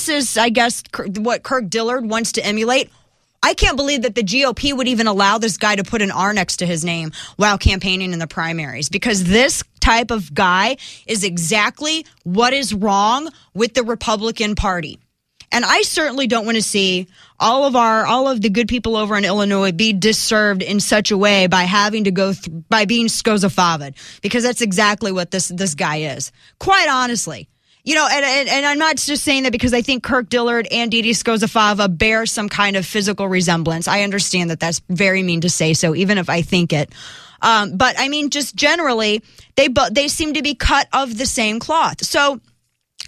this is, I guess, what Kirk Dillard wants to emulate. I can't believe that the GOP would even allow this guy to put an R next to his name while campaigning in the primaries, because this type of guy is exactly what is wrong with the Republican Party. And I certainly don't want to see all of the good people over in Illinois be disserved in such a way by having to go by being scozophobed, because that's exactly what this guy is. Quite honestly. You know, and I'm not just saying that because I think Kirk Dillard and Didi Skozafava bear some kind of physical resemblance. I understand that that's very mean to say so, even if I think it. But I mean, just generally, they seem to be cut of the same cloth. So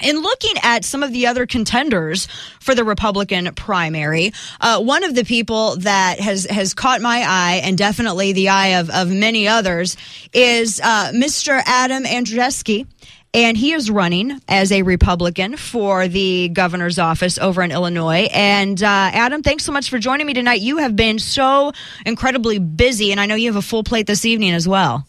in looking at some of the other contenders for the Republican primary, one of the people that has caught my eye, and definitely the eye of many others, is Mr. Adam Andrzejewski. And he is running as a Republican for the governor's office over in Illinois. And Adam, thanks so much for joining me tonight. You have been so incredibly busy, and I know you have a full plate this evening as well.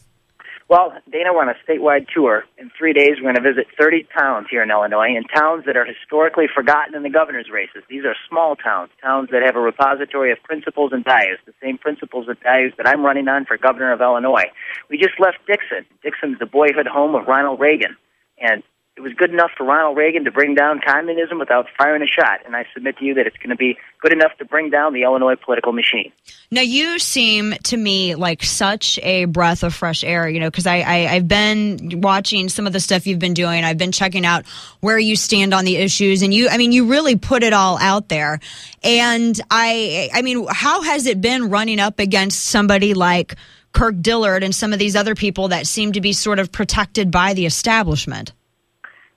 Well, Dana, we're on a statewide tour. In 3 days, we're going to visit 30 towns here in Illinois, and towns that are historically forgotten in the governor's races. These are small towns, towns that have a repository of principles and values, the same principles and values that I'm running on for governor of Illinois. We just left Dixon. Dixon's the boyhood home of Ronald Reagan. And it was good enough for Ronald Reagan to bring down communism without firing a shot. And I submit to you that it's going to be good enough to bring down the Illinois political machine. Now, you seem to me like such a breath of fresh air, you know, because I've been watching some of the stuff you've been doing. I've been checking out where you stand on the issues. And you really put it all out there. And I mean, how has it been running up against somebody like Kirk Dillard and some of these other people that seem to be sort of protected by the establishment?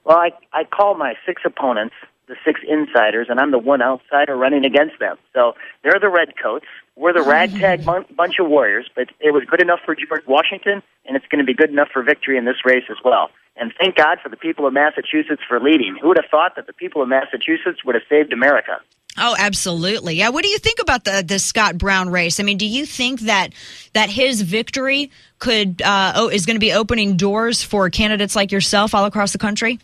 Well, I call my 6 opponents the 6 insiders, and I'm the one outsider running against them. So they're the redcoats. We're the ragtag bunch of warriors, but it was good enough for George Washington, and it's going to be good enough for victory in this race as well. And thank God for the people of Massachusetts for leading. Who would have thought that the people of Massachusetts would have saved America? Oh, absolutely. Yeah. What do you think about the Scott Brown race? I mean, do you think that his victory is going to be opening doors for candidates like yourself all across the country?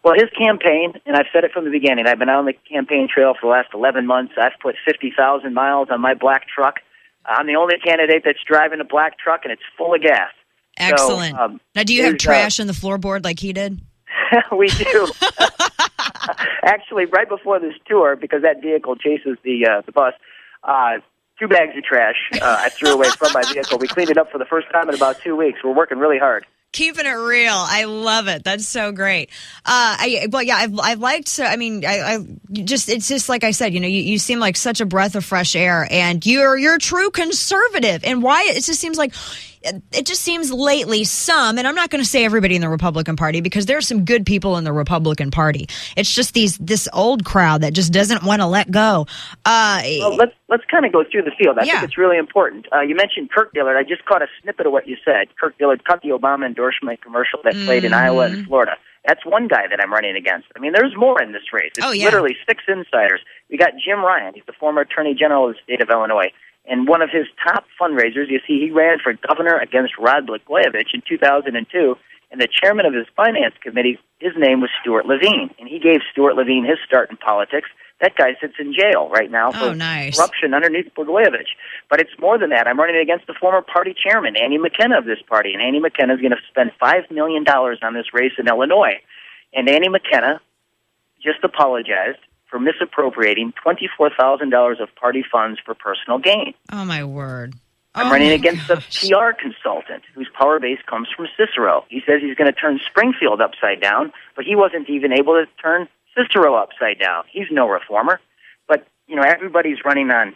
Well, his campaign, and I've said it from the beginning, I've been on the campaign trail for the last 11 months. I've put 50,000 miles on my black truck. I'm the only candidate that's driving a black truck, and it's full of gas. Excellent. So, now, do you have trash in the floorboard like he did? We do. Actually, right before this tour, because that vehicle chases the bus, 2 bags of trash I threw away from my vehicle. We cleaned it up for the first time in about 2 weeks. We're working really hard. Keeping it real. I love it. That's so great. I've liked, it's just like I said, you know, you seem like such a breath of fresh air, and you're a true conservative. And why it just seems lately some, and I'm not going to say everybody in the Republican Party, because there are some good people in the Republican Party. It's just this old crowd that just doesn't want to let go. Well, let's kind of go through the field. I think it's really important. You mentioned Kirk Dillard. I just caught a snippet of what you said. Kirk Dillard cut the Obama endorsement commercial that played in Iowa and Florida. That's one guy that I'm running against. I mean, there's more in this race. It's literally 6 insiders. We got Jim Ryan. He's the former Attorney General of the state of Illinois. And one of his top fundraisers, you see, he ran for governor against Rod Blagojevich in 2002. And the chairman of his finance committee, his name was Stuart Levine. And he gave Stuart Levine his start in politics. That guy sits in jail right now for corruption underneath Blagojevich. But it's more than that. I'm running against the former party chairman, Annie McKenna, of this party. And Annie McKenna is going to spend $5 million on this race in Illinois. And Annie McKenna just apologized for misappropriating $24,000 of party funds for personal gain. Oh, my word. I'm running against a PR consultant whose power base comes from Cicero. He says he's going to turn Springfield upside down, but he wasn't even able to turn Cicero upside down. He's no reformer. But, you know, everybody's running on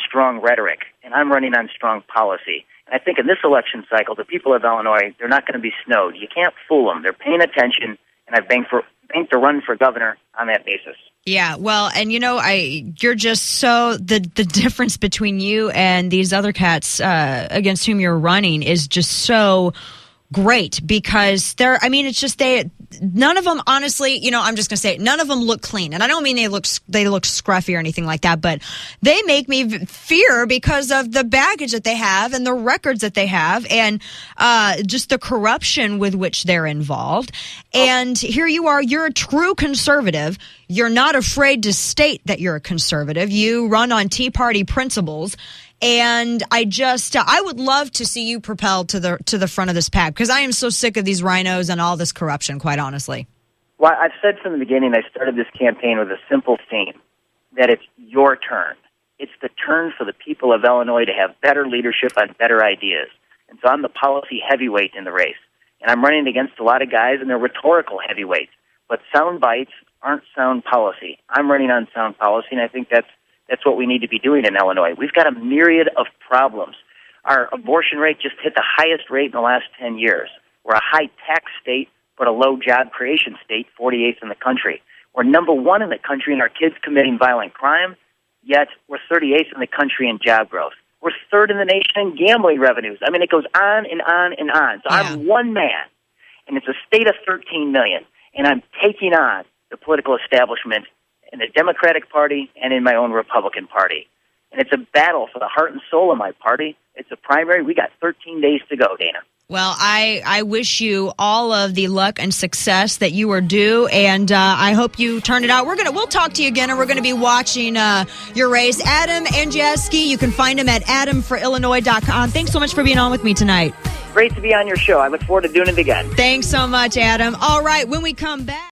strong rhetoric, and I'm running on strong policy. And I think in this election cycle, the people of Illinois, they're not going to be snowed. You can't fool them. They're paying attention, and I've banked to run for governor on that basis. Yeah, well, and you know, you're just so the difference between you and these other cats against whom you're running is just so great, because it's just none of them, honestly, I'm just going to say it, none of them look clean. And I don't mean they look scruffy or anything like that, but they make me fear because of the baggage that they have and the records that they have and just the corruption with which they're involved. And here you are, you're a true conservative. You're not afraid to state that you're a conservative. You run on Tea Party principles. And I would love to see you propelled to the front of this pack because I am so sick of these rhinos and all this corruption, quite honestly. Well, I've said from the beginning, I started this campaign with a simple theme, that it's your turn. It's the turn for the people of Illinois to have better leadership on better ideas. And so I'm the policy heavyweight in the race. And I'm running against a lot of guys, and they're rhetorical heavyweights. But sound bites aren't sound policy. I'm running on sound policy, and I think that's what we need to be doing in Illinois. We've got a myriad of problems. Our abortion rate just hit the highest rate in the last 10 years. We're a high-tax state, but a low-job creation state, 48th in the country. We're number 1 in the country in our kids committing violent crime, yet we're 38th in the country in job growth. We're 3rd in the nation in gambling revenues. I mean, it goes on and on and on. So I'm one man, and it's a state of 13 million, and I'm taking on the political establishment in the Democratic Party and in my own Republican Party. And it's a battle for the heart and soul of my party. It's a primary. We got 13 days to go, Dana. Well, I wish you all of the luck and success that you are due, and I hope you turn it out. We'll talk to you again, and we're going to be watching your race. Adam an-gee-eff-skee, you can find him at adamforillinois.com. Thanks so much for being on with me tonight. Great to be on your show. I look forward to doing it again. Thanks so much, Adam. All right, when we come back.